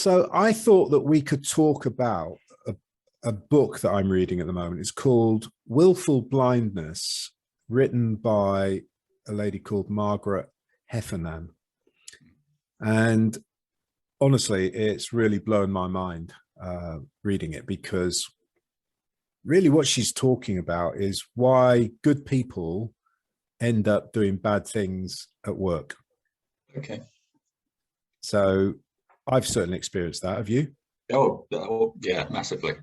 So I thought that we could talk about a book that I'm reading at the moment. It's called Willful Blindness, written by a lady called Margaret Heffernan. And honestly, it's really blown my mind reading it, because really what she's talking about is why good people end up doing bad things at work. Okay. So I've certainly experienced that. Have you? Oh yeah, massively.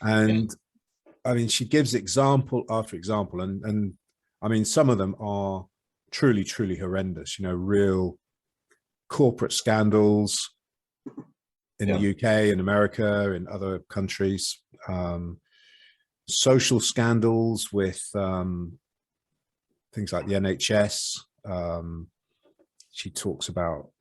And I mean, she gives example after example, and I mean, some of them are truly, truly horrendous, real corporate scandals in the UK, in America, in other countries, social scandals with things like the NHS. She talks about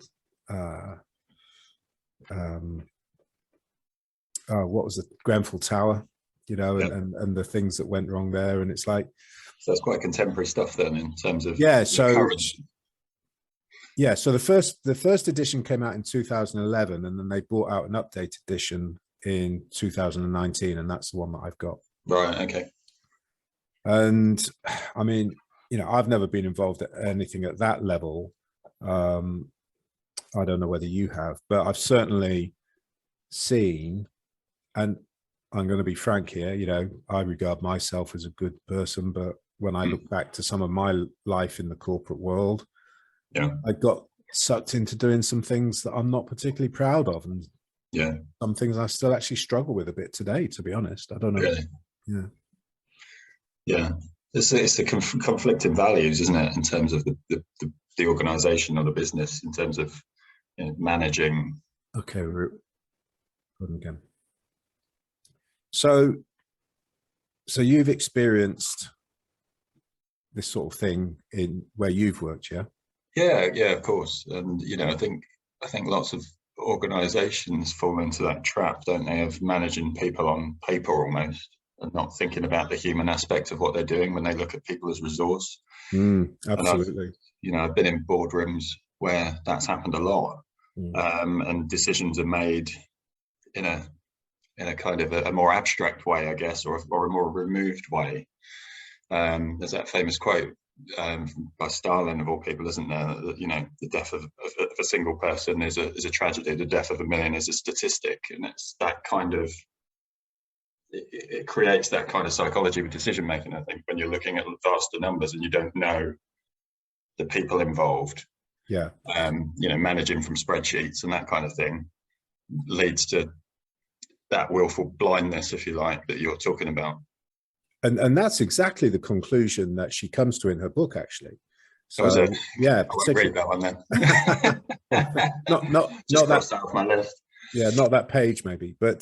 what was the Grenfell Tower, and the things that went wrong there. And it's like, so it's quite contemporary stuff then, in terms of so the first edition came out in 2011, and then they brought out an updated edition in 2019, and that's the one that I've got. Right. Okay. And I mean, I've never been involved at anything at that level. I don't know whether you have, but I've certainly seen, and I'm going to be frank here, I regard myself as a good person, but when I look back to some of my life in the corporate world, I got sucked into doing some things that I'm not particularly proud of, and some things I still actually struggle with a bit today, to be honest. I don't know. Really? Yeah. It's the conflicting values, isn't it, in terms of the organization or the business, in terms of managing. Okay, we're again. So you've experienced this sort of thing in where you've worked, yeah? Yeah, of course. And I think lots of organizations fall into that trap, don't they, of managing people on paper almost, and not thinking about the human aspect of what they're doing when they look at people as resource. Absolutely. And I've been in boardrooms where that's happened a lot, and decisions are made in a kind of a more abstract way, I guess, or a more removed way. There's that famous quote by Stalin, of all people, isn't there? That, the death of a single person is a tragedy. The death of a million is a statistic, and it's that kind of. It creates that kind of psychology with decision making. I think when you're looking at vaster numbers and you don't know the people involved, managing from spreadsheets and that kind of thing leads to that willful blindness, if you like, that you're talking about. And that's exactly the conclusion that she comes to in her book, actually. So is it? Yeah, I won't read that one then. not that off my list. Yeah, not that page maybe, but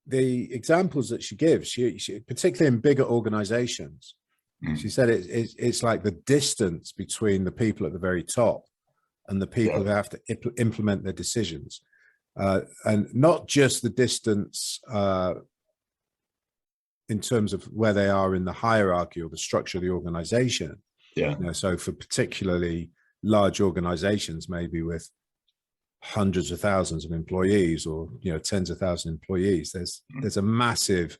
the examples that she gives, she particularly in bigger organizations, she said it's like the distance between the people at the very top and the people who have to implement their decisions, and not just the distance in terms of where they are in the hierarchy or the structure of the organization. So for particularly large organizations, maybe with hundreds of thousands of employees, or tens of thousands of employees, there's a massive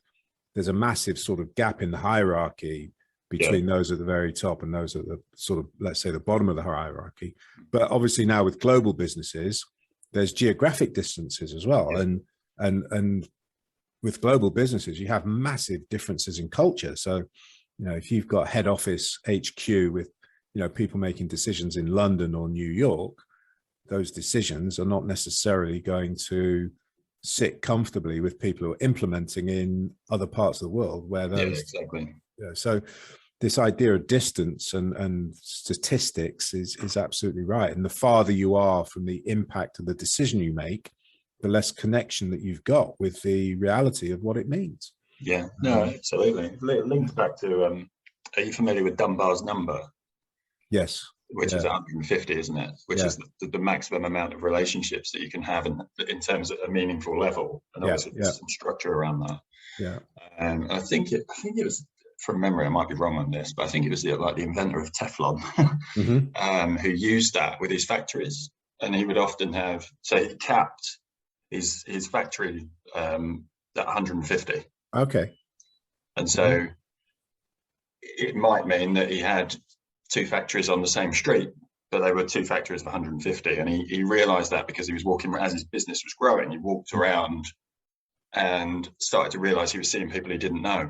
sort of gap in the hierarchy between those at the very top and those at the sort of, let's say, the bottom of the hierarchy. But obviously now with global businesses, there's geographic distances as well, and with global businesses you have massive differences in culture. So if you've got head office HQ with people making decisions in London or New York, those decisions are not necessarily going to sit comfortably with people who are implementing in other parts of the world where those. Exactly. So this idea of distance and statistics is absolutely right. And the farther you are from the impact of the decision you make, the less connection that you've got with the reality of what it means. Yeah, no, absolutely. Linked back to, are you familiar with Dunbar's number? Yes. Which is 150, isn't it? Which is the maximum amount of relationships that you can have in terms of a meaningful level, and obviously there's some structure around that. I think it was, from memory, I might be wrong on this, but I think it was the inventor of Teflon, who used that with his factories. and he would often have, so he capped his factory at 150. Okay. And so it might mean that he had 2 factories on the same street, but they were 2 factories of 150. And he realized that because he was walking, as his business was growing, he walked around and started to realize he was seeing people he didn't know,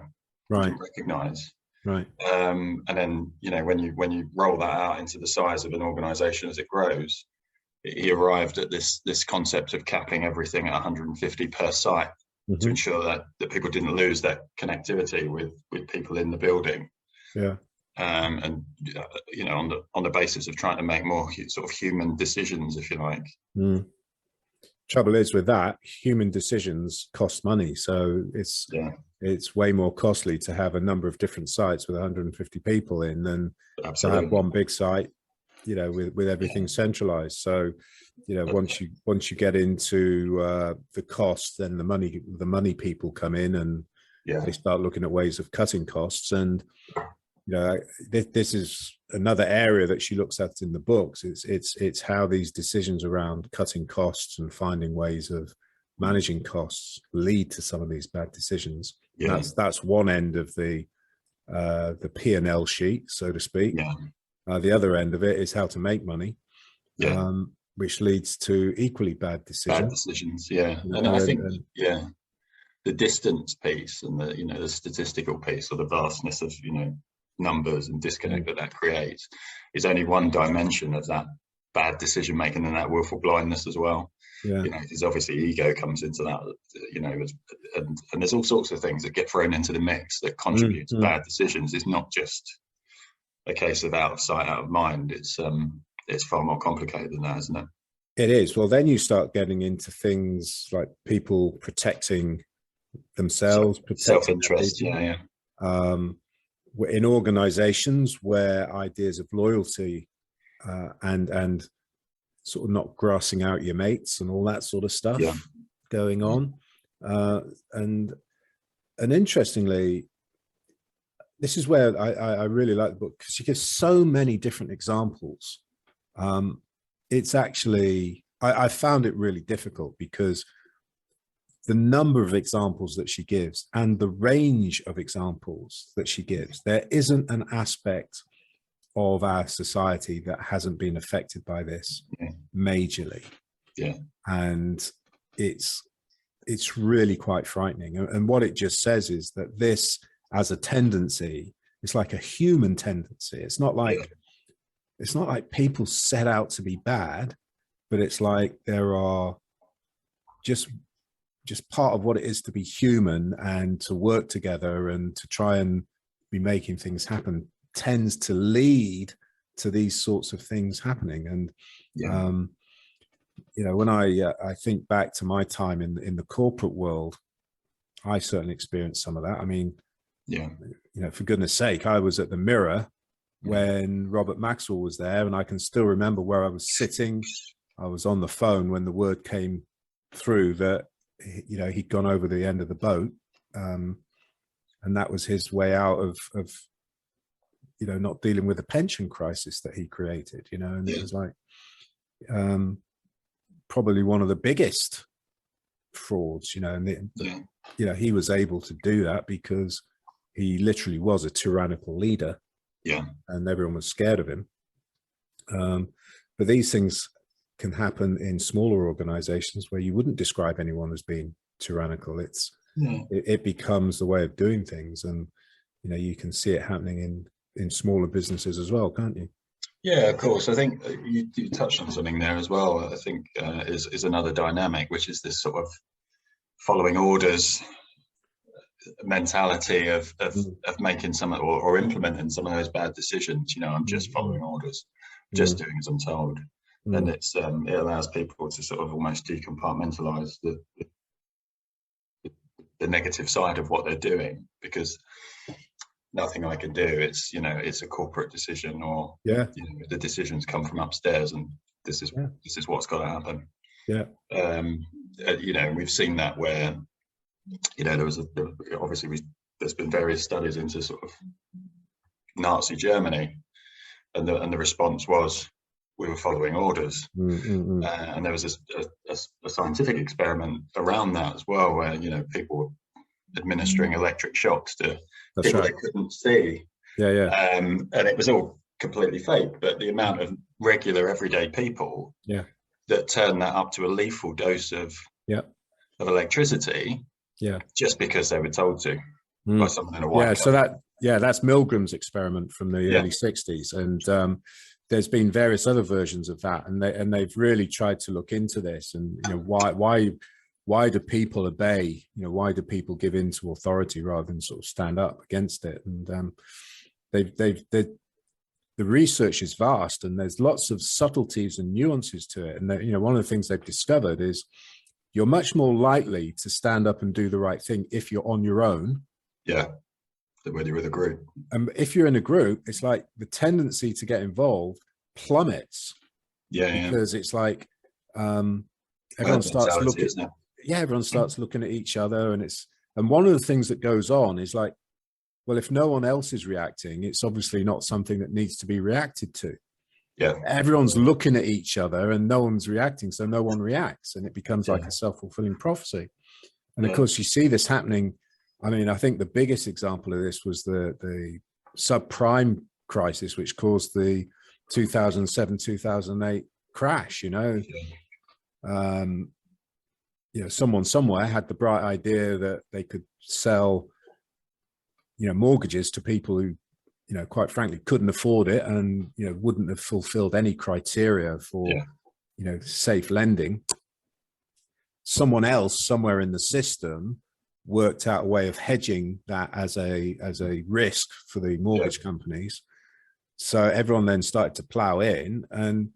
didn't recognize. Right. And then, you know, when you roll that out into the size of an organization as it grows, he arrived at this concept of capping everything at 150 per site to ensure that people didn't lose that connectivity with people in the building. Yeah. And you know, on the basis of trying to make more sort of human decisions, if you like. Trouble is with that, human decisions cost money, so it's way more costly to have a number of different sites with 150 people in than to have one big site, you know, with everything centralized. So, you know, once you get into the cost, then the money people come in, and they start looking at ways of cutting costs. And you know, this is another area that she looks at in the books. It's how these decisions around cutting costs and finding ways of managing costs lead to some of these bad decisions. That's one end of the P&L sheet, so to speak. The other end of it is how to make money, which leads to equally bad decisions. And I think the distance piece and the, you know, the statistical piece, or the vastness of, you know, numbers and disconnect that creates, is only one dimension of that bad decision making and that willful blindness as well. You know, because obviously ego comes into that, you know, and there's all sorts of things that get thrown into the mix that contribute to bad decisions. It's not just a case of out of sight, out of mind. It's far more complicated than that, isn't it? It is. Well, then you start getting into things like people protecting themselves, self-interest. In organizations where ideas of loyalty and sort of not grassing out your mates and all that sort of stuff going on. And interestingly, this is where I really like the book, because she gives so many different examples. It's actually, I found it really difficult because the number of examples that she gives and the range of examples that she gives, there isn't an aspect of our society that hasn't been affected by this majorly. And it's really quite frightening. And what it just says is that this, as a tendency, it's like a human tendency. It's not like people set out to be bad, but it's like there are just part of what it is to be human and to work together and to try and be making things happen tends to lead to these sorts of things happening. And you know, when I think back to my time in the corporate world, I certainly experienced some of that. I mean, you know, for goodness sake, I was at the Mirror when Robert Maxwell was there, and I can still remember where I was sitting. I was on the phone when the word came through that, you know, he'd gone over the end of the boat, and that was his way out of you know, not dealing with the pension crisis that he created, you know. And it was like probably one of the biggest frauds, you know. And you know, he was able to do that because he literally was a tyrannical leader, and everyone was scared of him. But these things can happen in smaller organizations where you wouldn't describe anyone as being tyrannical. It becomes the way of doing things, and you know, you can see it happening in smaller businesses as well, can't you? Yeah, of course. I think you touched on something there as well. I think is another dynamic, which is this sort of following orders mentality of making some or implementing some of those bad decisions. You know, I'm just following orders, just doing as I'm told. And it allows people to sort of almost decompartmentalize the negative side of what they're doing, because nothing I can do. It's, you know, it's a corporate decision, or you know, the decisions come from upstairs, and this is what's got to happen. You know, we've seen that where, you know, there's been various studies into sort of Nazi Germany, and the response was, we were following orders. And there was a scientific experiment around that as well, where, you know, people were administering electric shocks to people they couldn't see. And it was all completely fake, but the amount of regular everyday people that turned that up to a lethal dose of electricity just because they were told to by someone in a white coat. So that's Milgram's experiment from the early 60s, and there's been various other versions of that, and they've really tried to look into this, and, you know, why do people obey? You know, why do people give in to authority rather than sort of stand up against it? And the research is vast, and there's lots of subtleties and nuances to it. And you know, one of the things they've discovered is you're much more likely to stand up and do the right thing if you're on your own. Than when you're with a group. If you're in a group, it's like the tendency to get involved plummets. Because it's like everyone starts looking. Everyone starts looking at each other, and one of the things that goes on is like, well, if no one else is reacting, it's obviously not something that needs to be reacted to. Everyone's looking at each other and no one's reacting, so no one reacts, and it becomes like a self-fulfilling prophecy. And of course, you see this happening. I mean, I think the biggest example of this was the subprime crisis, which caused the 2007-2008 crash. You know, someone somewhere had the bright idea that they could sell, you know, mortgages to people who, you know, quite frankly, couldn't afford it, and, you know, wouldn't have fulfilled any criteria for, you know, safe lending. Someone else somewhere in the system worked out a way of hedging that as a risk for the mortgage companies. So everyone then started to plow in, and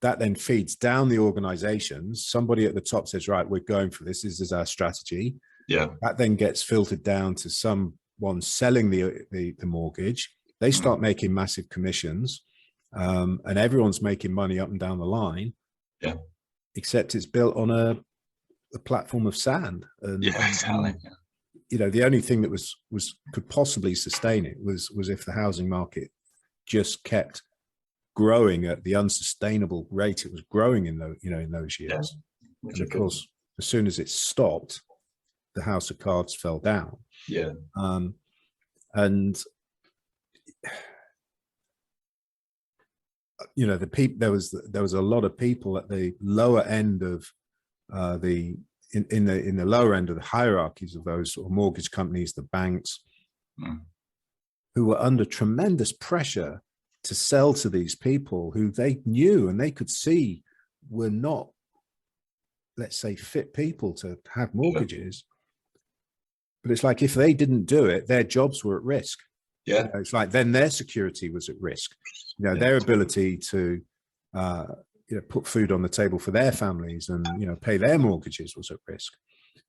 that then feeds down the organizations. Somebody at the top says, right, we're going for this. This is our strategy. That then gets filtered down to someone selling the mortgage. They start making massive commissions, and everyone's making money up and down the line. Except it's built on a platform of sand. And, exactly. You know, the only thing that could possibly sustain it was if the housing market just kept growing at the unsustainable rate it was growing in those years. And of course, as soon as it stopped, the house of cards fell down. And you know, there was a lot of people at the lower end of in the lower end of the hierarchies of those sort of mortgage companies, the banks, who were under tremendous pressure to sell to these people who they knew and they could see were not, let's say, fit people to have mortgages. But it's like, if they didn't do it, their jobs were at risk. You know, it's like then their security was at risk. You know, their ability to you know, put food on the table for their families and, you know, pay their mortgages was at risk.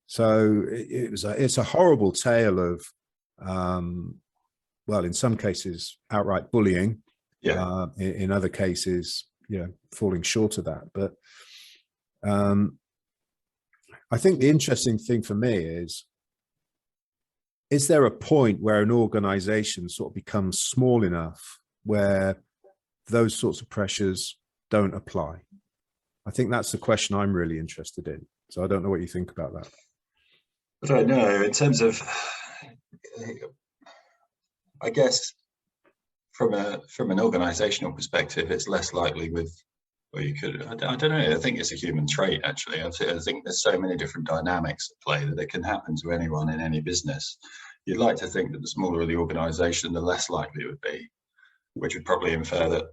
So it's a horrible tale of well, in some cases outright bullying, in other cases, you know, falling short of that. But I think the interesting thing for me is there a point where an organization sort of becomes small enough where those sorts of pressures don't apply? I think that's the question I'm really interested in. So I don't know what you think about that. I don't know. In terms of, I guess, from an organizational perspective, it's less likely with, or you could, I don't know. I think it's a human trait, actually. I think there's so many different dynamics at play that it can happen to anyone in any business. You'd like to think that the smaller the organization, the less likely it would be, which would probably infer that,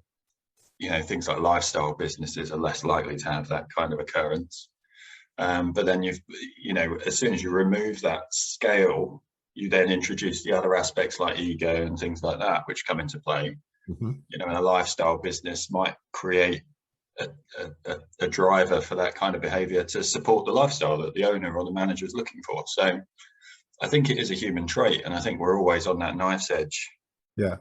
you know, things like lifestyle businesses are less likely to have that kind of occurrence. But then you know, as soon as you remove that scale, you then introduce the other aspects like ego and things like that, which come into play. You know, and a lifestyle business might create a driver for that kind of behavior to support the lifestyle that the owner or the manager is looking for. So I think it is a human trait, and I think we're always on that knife's edge. You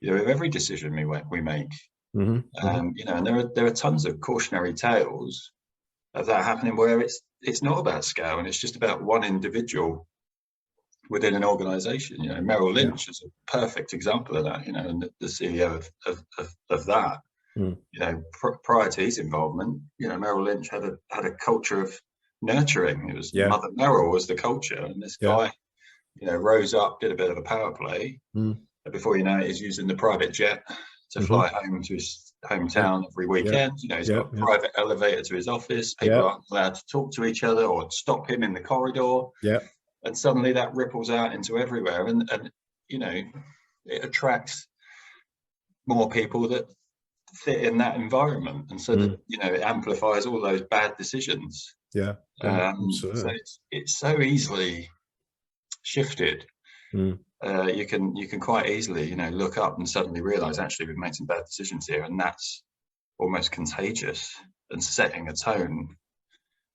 know, with every decision we make. You know, and there are tons of cautionary tales of that happening where it's not about scale and it's just about one individual within an organization. You know, Merrill Lynch is a perfect example of that, you know, and the CEO of that. You know, prior to his involvement, you know, Merrill Lynch had a culture of nurturing. It was Mother Merrill was the culture, and this guy, you know, rose up, did a bit of a power play. Before you know it, he's using the private jet to fly home to his hometown every weekend. You know, he's got a private elevator to his office. People aren't allowed to talk to each other or stop him in the corridor. And suddenly that ripples out into everywhere, and you know, it attracts more people that fit in that environment, and so that, you know, it amplifies all those bad decisions. So it's so easily shifted. You can quite easily, you know, look up and suddenly realize actually we've made some bad decisions here, and that's almost contagious and setting a tone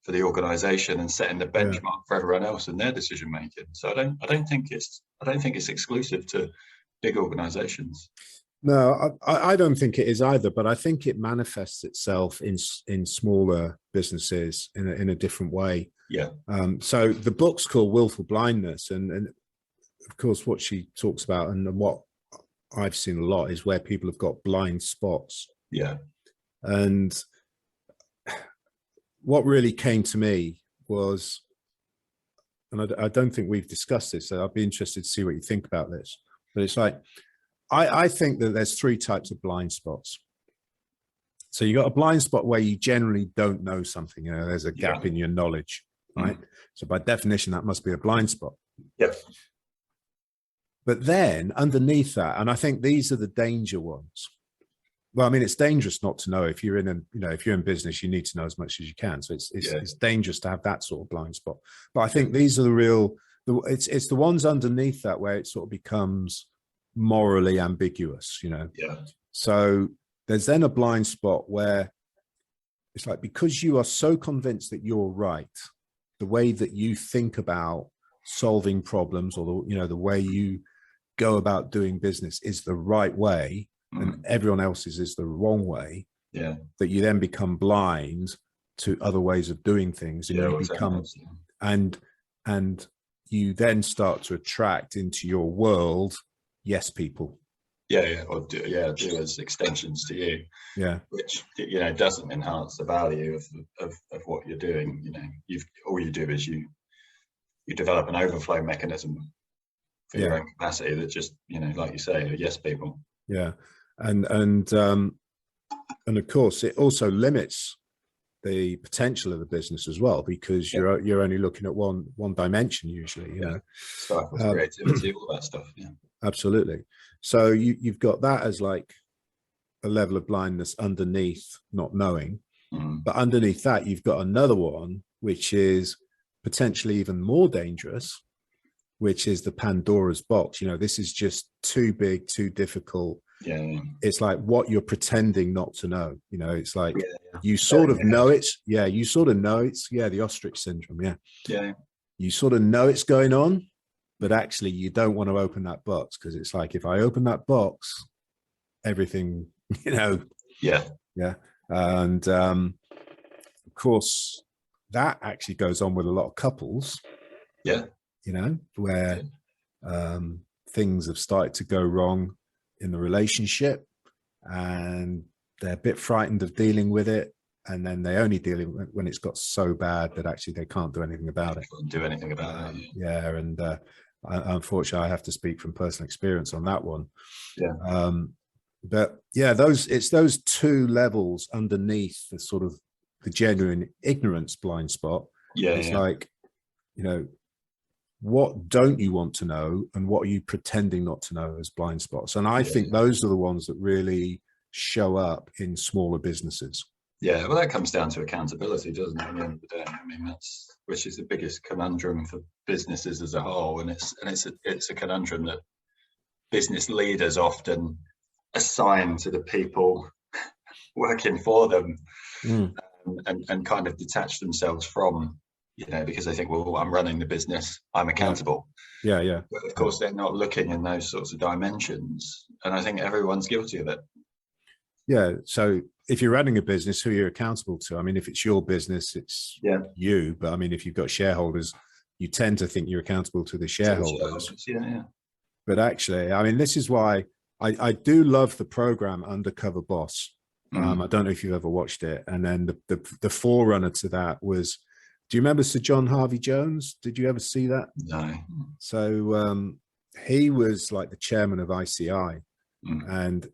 for the organization and setting the benchmark for everyone else in their decision making. So I don't think it's exclusive to big organizations. No, I don't think it is either, but I think it manifests itself in smaller businesses in a different way. So the book's called Willful Blindness, and of course what she talks about, and what I've seen a lot, is where people have got blind spots. And what really came to me was, and I don't think we've discussed this, so I'd be interested to see what you think about this, but it's like, I think that there's 3 types of blind spots. So you got a blind spot where you generally don't know something, you know, there's a gap in your knowledge, right? So by definition, that must be a blind spot. But then underneath that, and I think these are the danger ones. Well, I mean, it's dangerous not to know. If you're if you're in business, you need to know as much as you can. So it's dangerous to have that sort of blind spot. But I think these are the real, it's the ones underneath that where it sort of becomes morally ambiguous, you know. So there's then a blind spot where it's like, because you are so convinced that you're right, the way that you think about solving problems, or the way you go about doing business is the right way, and everyone else's is the wrong way, that you then become blind to other ways of doing things, and you become and you then start to attract into your world yes people. Or do as extensions to you, which, you know, doesn't enhance the value of what you're doing. You know, all you do is you develop an overflow mechanism for your own capacity that just, you know, like you say, are yes people. And of course it also limits the potential of the business as well, because you're only looking at one dimension usually, you know. Stifles creativity, all that stuff. Absolutely. So you've got that as like a level of blindness underneath not knowing, but underneath that you've got another one which is potentially even more dangerous, which is the Pandora's box. You know, this is just too big, too difficult. It's like what you're pretending not to know. You know, it's like you sort of know it. You sort of know it's the ostrich syndrome. You sort of know it's going on, but actually you don't want to open that box, because it's like, if I open that box, everything, you know. And of course that actually goes on with a lot of couples, you know, where things have started to go wrong in the relationship, and they're a bit frightened of dealing with it, and then they only deal with it when it's got so bad that actually they can't do anything about it. And unfortunately I have to speak from personal experience on that one. But it's those 2 levels underneath the sort of the genuine ignorance blind spot. It's like, you know, what don't you want to know, and what are you pretending not to know as blind spots? And I think those are the ones that really show up in smaller businesses. Well, that comes down to accountability, doesn't it, at the end of the day? I mean, which is the biggest conundrum for businesses as a whole, and it's a conundrum that business leaders often assign to the people working for them, and kind of detach themselves from, you know, because they think, well, I'm running the business, I'm accountable. But of course they're not looking in those sorts of dimensions, and I think everyone's guilty of it. So if you're running a business, who you're accountable to? I mean, if it's your business, it's you, but I mean, if you've got shareholders, you tend to think you're accountable to the shareholders. But actually, I mean, this is why I do love the program Undercover Boss. I don't know if you've ever watched it. And then the forerunner to that was, do you remember Sir John Harvey Jones? Did you ever see that? No. So he was like the chairman of ICI, and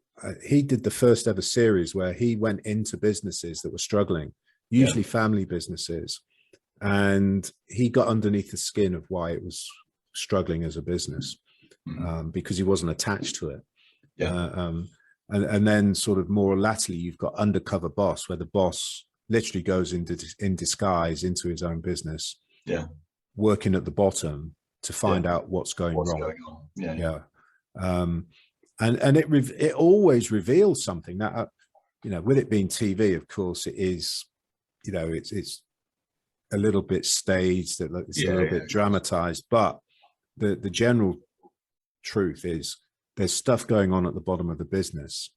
he did the first ever series where he went into businesses that were struggling, usually family businesses, and he got underneath the skin of why it was struggling as a business, because he wasn't attached to it. And then sort of more latterly, you've got Undercover Boss, where the boss literally goes in disguise into his own business, working at the bottom to find out what's going wrong. And it always reveals something that, you know, with it being TV, of course, it is, you know, it's a little bit staged, it's a little bit dramatized, but the general truth is there's stuff going on at the bottom of the business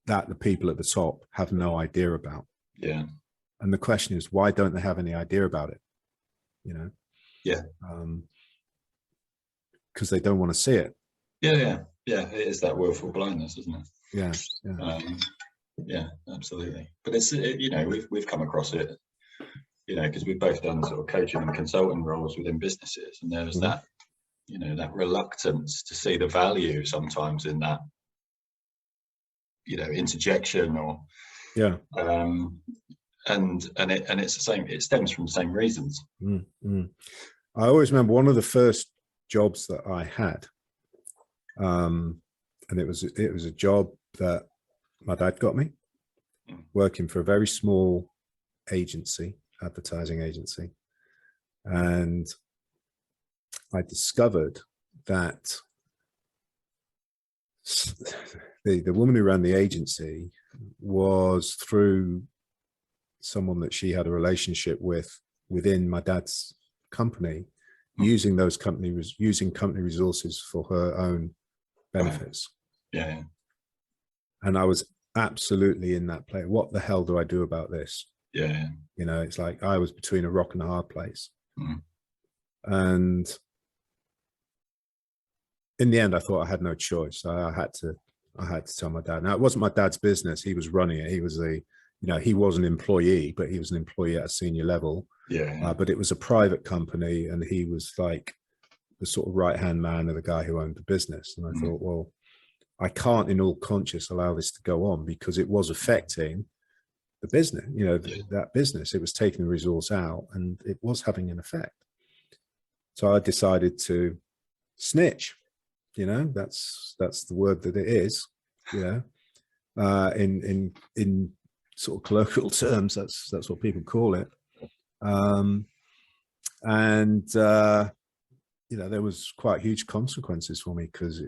that the people at the top have no idea about. And the question is, why don't they have any idea about it? You know? Because they don't want to see it. It is that willful blindness, isn't it? Yeah. Absolutely. But it's, you know, we've come across it, you know, because we've both done sort of coaching and consulting roles within businesses, and there's that, you know, that reluctance to see the value sometimes in that, you know, interjection or and it's the same, it stems from the same reasons. I always remember one of the first jobs that I had, and it was a job that my dad got me, working for a very small agency, advertising agency, and I discovered that the woman who ran the agency was, through someone that she had a relationship with within my dad's company, using company resources for her own benefits. And I was absolutely in that place. What the hell do I do about this? You know, it's like I was between a rock and a hard place. And in the end, I thought I had no choice. I had to tell my dad. Now, it wasn't my dad's business. He was running it. He was you know, he was an employee, but he was an employee at a senior level. But it was a private company, and he was like the sort of right-hand man of the guy who owned the business. And I thought, well, I can't in all conscience allow this to go on, because it was affecting the business, you know, that business. It was taking the resource out, and it was having an effect. So I decided to snitch. You know, that's the word that it is. You know, in sort of colloquial terms, that's what people call it. And you know, there was quite huge consequences for me, because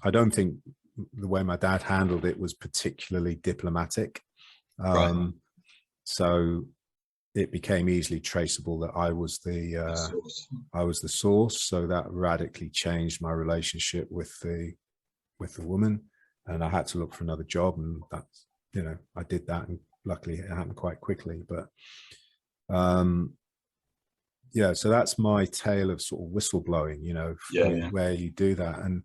I don't think the way my dad handled it was particularly diplomatic. So it became easily traceable that I was the source. So that radically changed my relationship with the woman, and I had to look for another job. And that's, you know, I did that, and luckily it happened quite quickly. But yeah, so that's my tale of sort of whistleblowing, you know, where you do that. And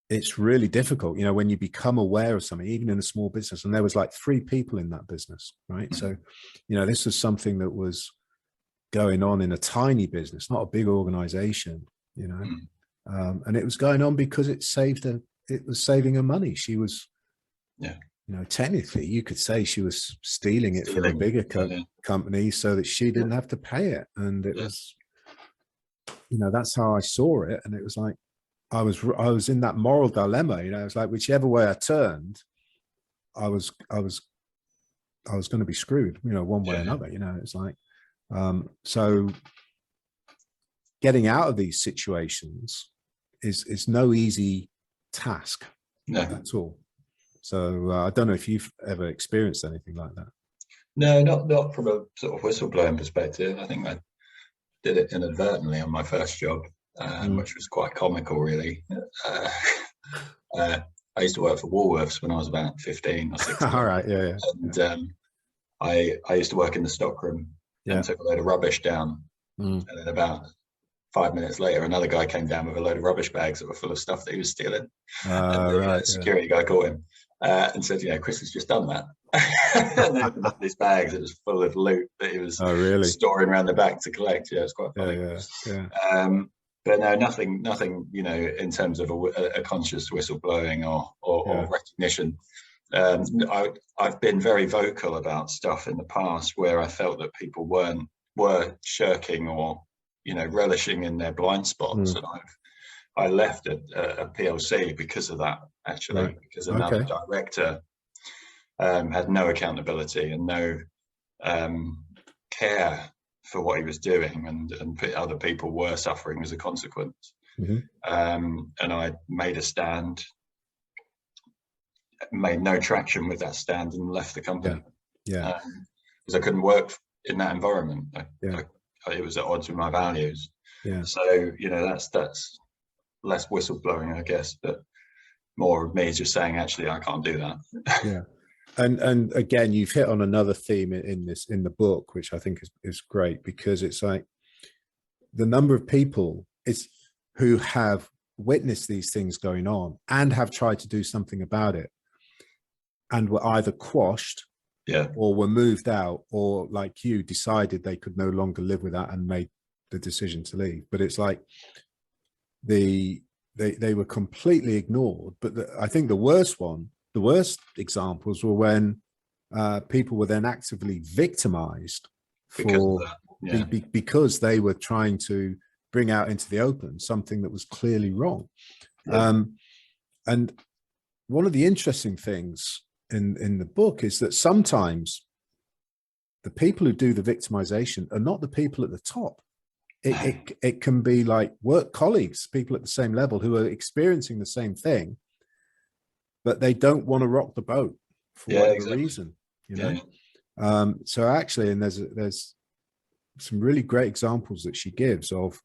it's really difficult, you know, when you become aware of something, even in a small business. And there was like 3 people in that business, right? So, you know, this was something that was going on in a tiny business, not a big organization, you know. And it was going on because it was saving her money. She was, you know, technically you could say she was stealing it from a bigger company so that she didn't have to pay it. And it was, you know, that's how I saw it. And it was like, I was in that moral dilemma, you know. It's like whichever way I turned, I was going to be screwed, you know, one way or another, you know. It's like, so getting out of these situations is no easy task at all. So I don't know if you've ever experienced anything like that. No, not from a sort of whistleblowing perspective. I think I did it inadvertently on my first job. Which was quite comical, really. I used to work for Woolworths when I was about 15 or 16. All right, And I used to work in the stockroom and took a load of rubbish down. And then about 5 minutes later, another guy came down with a load of rubbish bags that were full of stuff that he was stealing. And the security guy caught him and said, Chris has just done that. And they opened up these bags. It was full of loot that he was storing around the back to collect. Yeah, it's quite funny. But no, nothing, in terms of a conscious whistleblowing or recognition. I've been very vocal about stuff in the past where I felt that people were shirking or relishing in their blind spots, and I left a PLC because of that, actually, because another director had no accountability and no care for what he was doing, and other people were suffering as a consequence. And I made a stand, made no traction with that stand, and left the company. Because I couldn't work in that environment. It was at odds with my values. So that's less whistleblowing, I guess, but more of me just saying, actually, I can't do that. And again, you've hit on another theme in the book, which I think is great, because it's like the number of people who have witnessed these things going on and have tried to do something about it, and were either quashed or were moved out, or like you decided they could no longer live with that and made the decision to leave. But it's like they were completely ignored. But I think the worst examples were when people were then actively victimized because they were trying to bring out into the open something that was clearly wrong. And one of the interesting things in the book is that sometimes the people who do the victimization are not the people at the top. It can be like work colleagues, people at the same level who are experiencing the same thing, but they don't want to rock the boat for whatever reason, so actually, and there's some really great examples that she gives of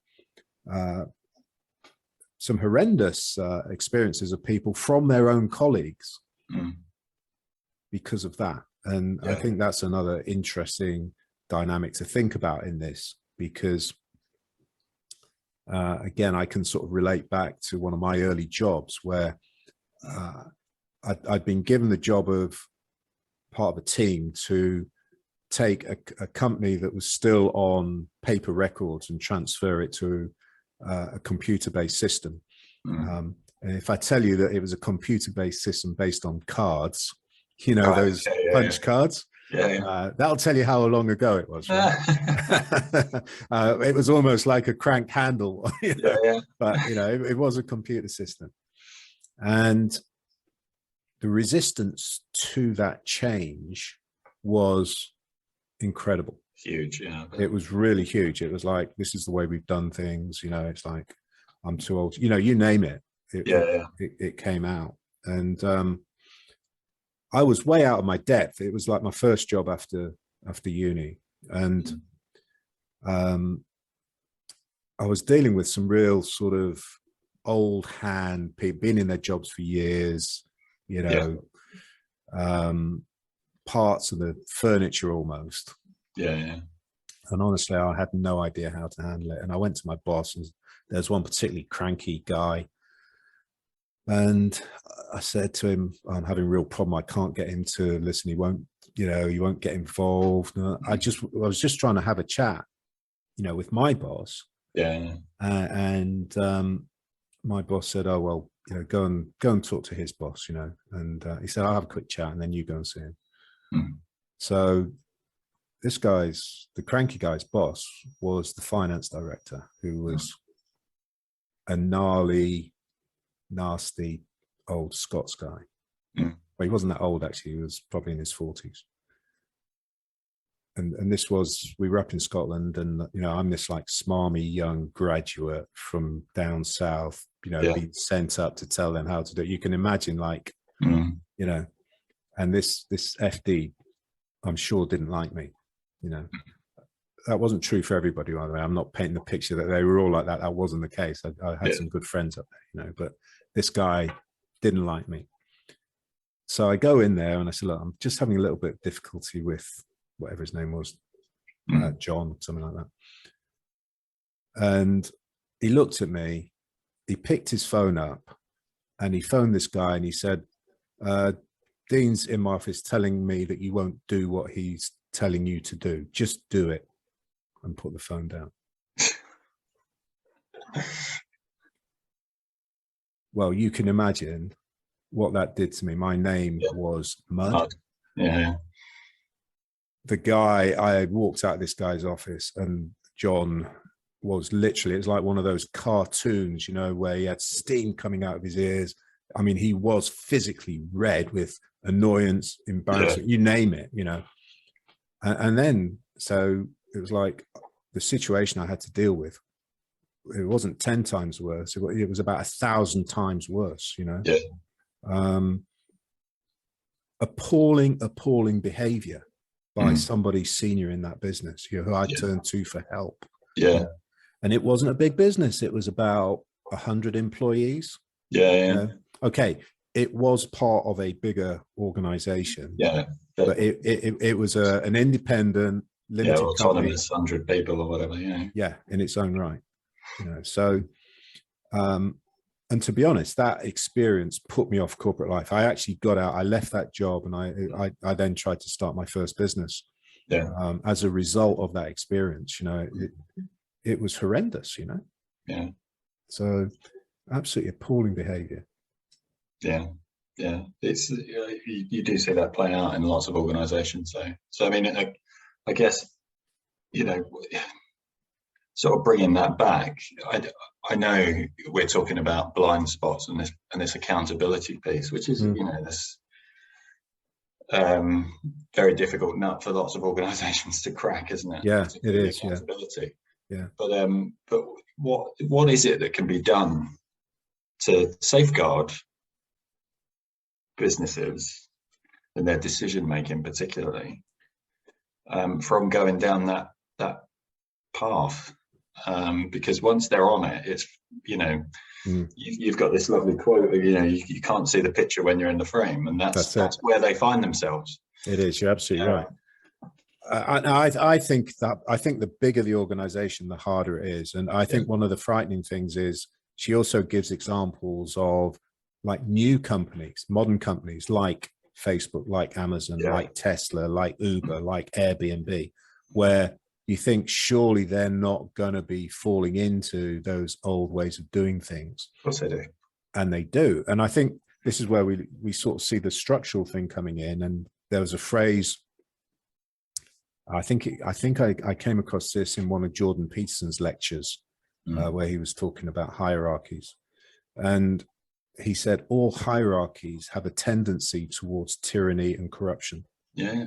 some horrendous experiences of people from their own colleagues because of that. And I think that's another interesting dynamic to think about in this, because again, I can sort of relate back to one of my early jobs where I'd been given the job of part of a team to take a company that was still on paper records and transfer it to a computer-based system. And if I tell you that it was a computer-based system based on cards, those punch cards, that'll tell you how long ago it was. Right? It was almost like a crank handle, but it was a computer system. And the resistance to that change was incredible. Huge. It was really huge. It was like, this is the way we've done things. It's like, I'm too old, you name it. It came out. And I was way out of my depth. It was like my first job after uni. And I was dealing with some real sort of old hand people, been in their jobs for years, parts of the furniture almost. And honestly, I had no idea how to handle it. And I went to my boss, and there's one particularly cranky guy. And I said to him, I'm having a real problem. I can't get him to listen. He won't, he won't get involved. I was just trying to have a chat, with my boss. And my boss said, oh, well, go and talk to his boss, and he said, I'll have a quick chat and then you go and see him. So the cranky guy's boss was the finance director, who was a gnarly, nasty old Scots guy. Well, he wasn't that old, actually. He was probably in his 40s. And this was, we were up in Scotland, and I'm this like smarmy young graduate from down south, being sent up to tell them how to do it. You can imagine, like, and this FD, I'm sure, didn't like me. That wasn't true for everybody, by the way. I'm not painting the picture that they were all like that. That wasn't the case. I had some good friends up there, but this guy didn't like me. So I go in there and I said, look, I'm just having a little bit of difficulty with whatever his name was, John, something like that. And he looked at me, he picked his phone up, and he phoned this guy and he said, Dean's in my office telling me that you won't do what he's telling you to do. Just do it. And put the phone down. Well, you can imagine what that did to me. My name was mud. Yeah. The guy, I walked out of this guy's office, and John was literally, it's like one of those cartoons, you know, where he had steam coming out of his ears. I mean, he was physically red with annoyance, embarrassment, you name it, you know. And then, so it was like the situation I had to deal with. It wasn't 10 times worse. It was about 1,000 times worse, you know. Yeah. Appalling behavior by somebody senior in that business, you know, who I turned to for help. Yeah. And it wasn't a big business. It was about 100 employees. Yeah. You know? Okay. It was part of a bigger organization. Yeah. But it was an independent, limited autonomous company. 100 people or whatever. Yeah. In its own right. You know, so, and to be honest, that experience put me off corporate life. I actually got out, I left that job, and I then tried to start my first business. Yeah. As a result of that experience, you know, it was horrendous, you know. Yeah. So absolutely appalling behavior. Yeah. Yeah. It's, you do see that play out in lots of organizations. So I mean, I guess, you know, sort of bringing that back, I know we're talking about blind spots and this accountability piece, which is, you know, this very difficult nut for lots of organizations to crack, isn't it? Yeah, it is. Accountability. Yeah. But what is it that can be done to safeguard businesses and their decision making, particularly from going down that path? Because once they're on it, it's, you know, you've got this lovely quote, you know, you can't see the picture when you're in the frame, and that's where they find themselves. It is. You're absolutely right. I think the bigger the organization, the harder it is. And I think one of the frightening things is she also gives examples of like new companies, modern companies like Facebook, like Amazon, like Tesla, like Uber, like Airbnb, where you think surely they're not going to be falling into those old ways of doing things. Of course they do. And they do. And I think this is where we sort of see the structural thing coming in. And there was a phrase, I think I came across this in one of Jordan Peterson's lectures, where he was talking about hierarchies. And he said, all hierarchies have a tendency towards tyranny and corruption. Yeah.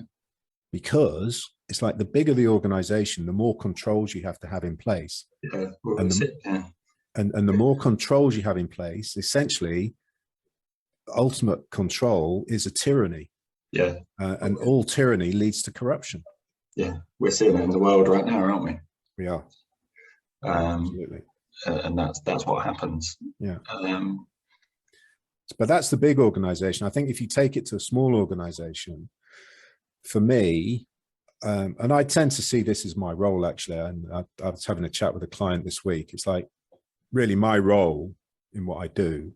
Because it's like the bigger the organization, the more controls you have to have in place. Yeah. And the more controls you have in place, essentially, ultimate control is a tyranny. Yeah. And all tyranny leads to corruption. Yeah. We're seeing it in the world right now, aren't we? We are. Absolutely. And that's what happens. Yeah. But that's the big organization. I think if you take it to a small organization, for me, and I tend to see this as my role, actually, and I was having a chat with a client this week. It's like, really my role in what I do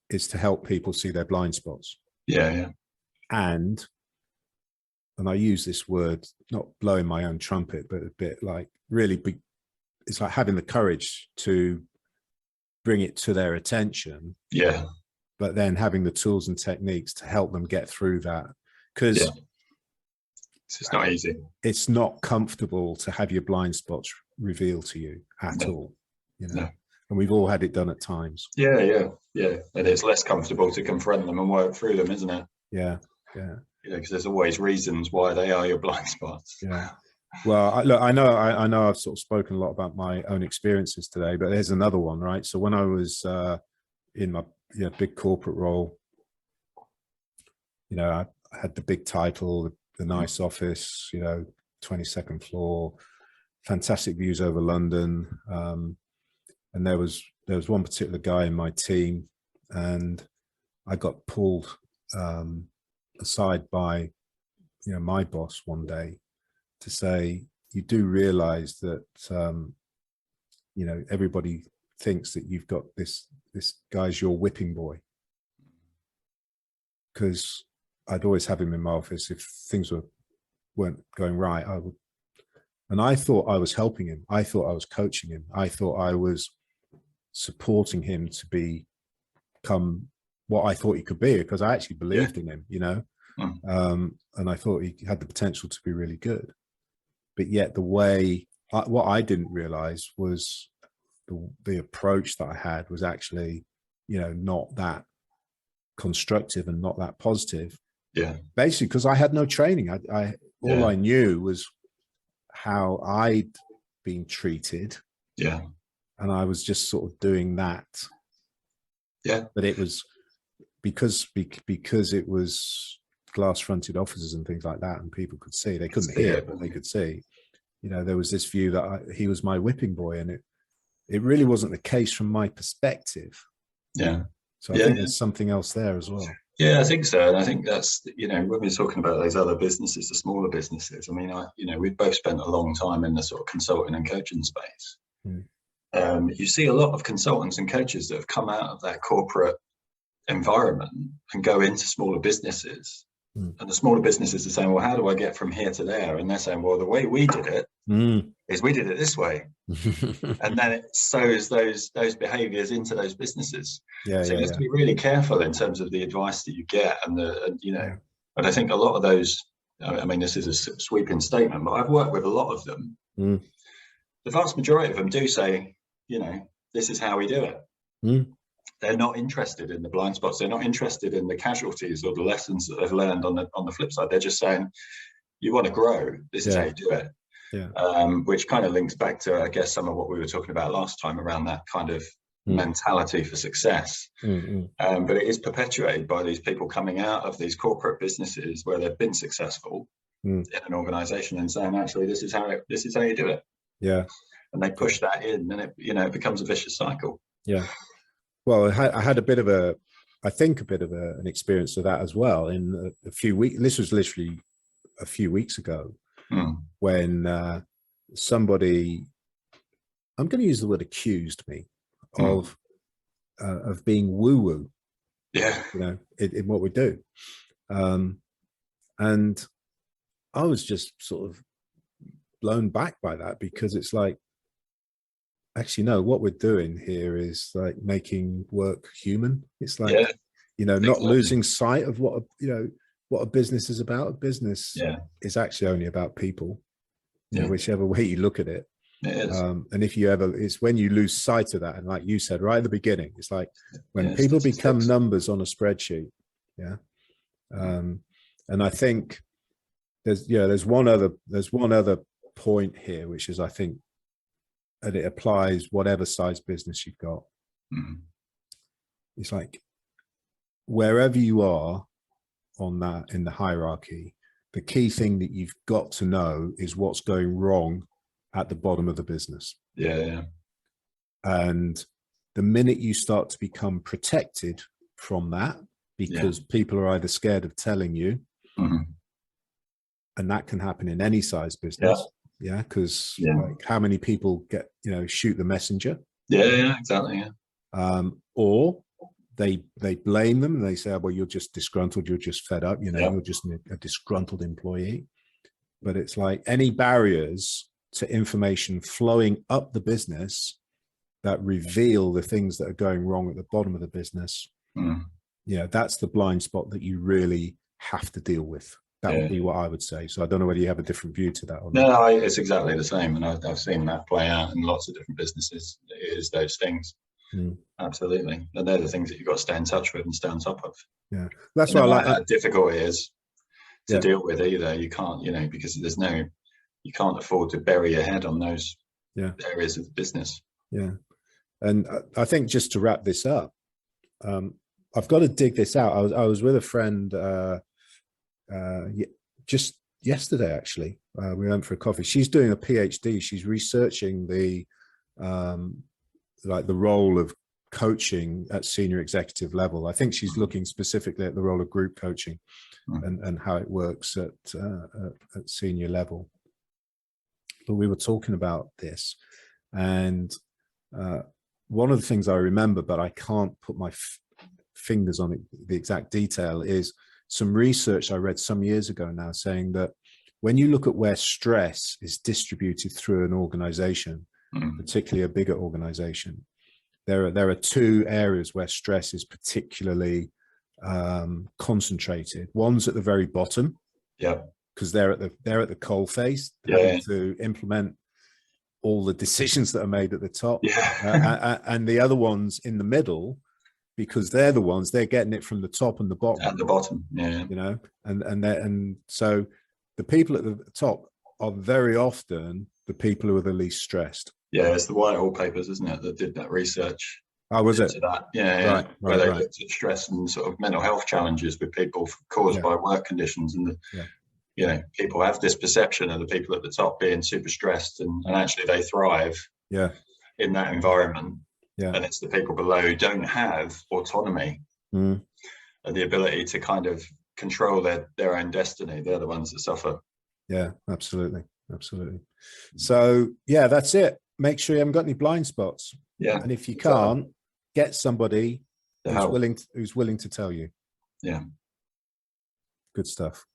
is to help people see their blind spots. Yeah, yeah. And I use this word, not blowing my own trumpet, but a bit like really it's like having the courage to bring it to their attention. Yeah. But then having the tools and techniques to help them get through that. Because it's not easy. It's not comfortable to have your blind spots revealed to you at all. You know, and we've all had it done at times. Yeah, yeah, yeah. And it's less comfortable to confront them and work through them, isn't it? Yeah, yeah. You know, because there's always reasons why they are your blind spots. Yeah. Well, look, I know I've sort of spoken a lot about my own experiences today, but there's another one, right? So when I was in my big corporate role, you know, I had the big title, the nice office, you know, 22nd floor, fantastic views over London. And there was one particular guy in my team, and I got pulled aside by, you know, my boss one day to say, you do realize that, you know, everybody thinks that you've got this guy's your whipping boy. Because I'd always have him in my office if things weren't going right. And I thought I was helping him. I thought I was coaching him. I thought I was supporting him to become what I thought he could be, because I actually believed in him, you know. And I thought he had the potential to be really good. But yet what I didn't realize was the approach that I had was actually, you know, not that constructive and not that positive. Yeah. Basically, because I had no training. All I knew was how I'd been treated. Yeah. And I was just sort of doing that. Yeah. But it was because it was glass fronted offices and things like that, and people could see. They couldn't hear, but they could see. You know, there was this view that he was my whipping boy, and it really wasn't the case from my perspective. Yeah. So I think there's something else there as well. Yeah, I think so. And I think that's, you know, when we're talking about those other businesses, the smaller businesses, I mean, you know, we've both spent a long time in the sort of consulting and coaching space. You see a lot of consultants and coaches that have come out of that corporate environment and go into smaller businesses. And the smaller businesses are saying, well, how do I get from here to there? And they're saying, well, the way we did it is we did it this way. And then it sows those behaviors into those businesses. So you have to be really careful in terms of the advice that you get, and you know, and I think a lot of those, I mean, this is a sweeping statement, but I've worked with a lot of them. The vast majority of them do say, you know, this is how we do it. They're not interested in the blind spots. They're not interested in the casualties or the lessons that they've learned on the flip side. They're just saying, you want to grow, this is how you do it. Which kind of links back to, I guess, some of what we were talking about last time around that kind of mentality for success. But it is perpetuated by these people coming out of these corporate businesses where they've been successful in an organization and saying, actually, this is how you do it. And they push that in, and it becomes a vicious cycle. Well, I had a bit of an an experience of that as well in a few weeks. This was literally a few weeks ago when somebody, I'm going to use the word, accused me of being woo-woo. You know, in what we do. And I was just sort of blown back by that, because it's like, actually, no, what we're doing here is like making work human. It's like, you know, not losing sight of what a business is about. A business is actually only about people, you know, whichever way you look at it. And if you ever, it's when you lose sight of that. And like you said, right at the beginning, it's like when people become numbers on a spreadsheet. And I think there's one other point here, which is, I think, and it applies whatever size business you've got. It's like, wherever you are on that in the hierarchy, the key thing that you've got to know is what's going wrong at the bottom of the business. And the minute you start to become protected from that, because people are either scared of telling you, and that can happen in any size business. Because like, how many people get, you know, shoot the messenger? Exactly. Or they blame them, and they say, oh, well, you're just disgruntled, you're just fed up, you know, you're just a disgruntled employee. But it's like, any barriers to information flowing up the business that reveal the things that are going wrong at the bottom of the business, you know, that's the blind spot that you really have to deal with. That would be what I would say. So I don't know whether you have a different view to that or not. No, it's exactly the same. And I've seen that play out in lots of different businesses. It is those things. Absolutely. And they're the things that you've got to stay in touch with and stay on top of. That's why I like how difficult it is to deal with either. You can't, you know, because you can't afford to bury your head on those areas of the business. And I think, just to wrap this up, I've got to dig this out. I was with a friend just yesterday, actually. We went for a coffee. She's doing a PhD. She's researching the role of coaching at senior executive level. I think she's looking specifically at the role of group coaching and how it works at senior level. But we were talking about this, and one of the things I remember, but I can't put my fingers on it, the exact detail, is some research I read some years ago now saying that when you look at where stress is distributed through an organization, particularly a bigger organization, there are two areas where stress is particularly concentrated. One's at the very bottom, because they're at the coal face, having to implement all the decisions that are made at the top, and the other ones in the middle, because they're the ones, they're getting it from the top and the bottom. At the bottom, you know, and so the people at the top are very often the people who are the least stressed. Yeah, it's the Whitehall papers, isn't it, that did that research? Oh, was it? That, right, where they looked at stress and sort of mental health challenges with people caused by work conditions, and you know, people have this perception of the people at the top being super stressed, and actually they thrive in that environment. And it's the people below who don't have autonomy and the ability to kind of control their own destiny. They're the ones that suffer. Yeah, absolutely. So yeah, that's it. Make sure you haven't got any blind spots. Yeah. And if you can't, get somebody who's willing to tell you. Yeah. Good stuff.